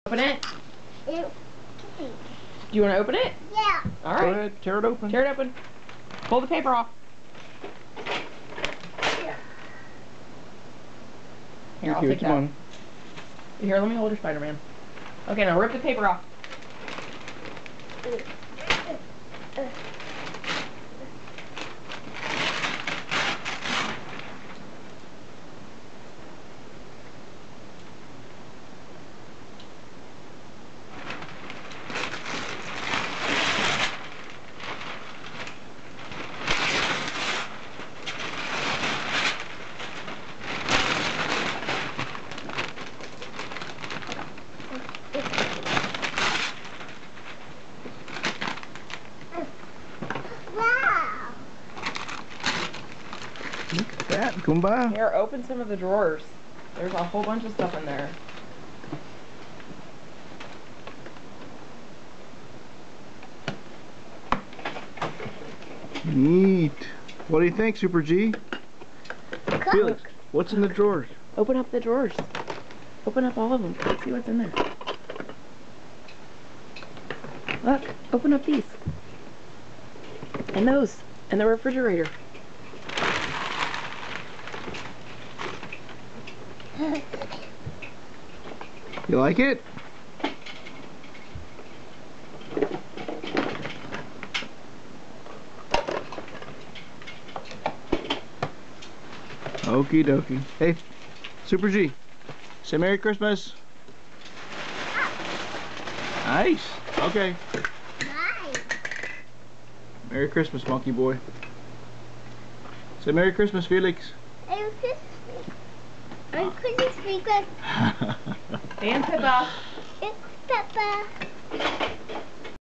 Open it? Do you want to open it? Yeah. All right. Go ahead, tear it open. Tear it open. Pull the paper off. Here, I'll take that. Here, let me hold your Spider-Man. Okay, now rip the paper off. Wow. Look at that, Goomba. Here, open some of the drawers. There's a whole bunch of stuff in there. Neat. What do you think, Super G? Felix, what's in the drawers? Open up the drawers. Open up all of them. See what's in there. Look, open up these. And those. And the refrigerator. You like it? Okie dokie. Hey, Super G, say Merry Christmas. Nice. Okay. Nice. Merry Christmas, monkey boy. Say Merry Christmas, Felix. Merry Christmas. Merry Christmas, because And Pippa. it's Peppa.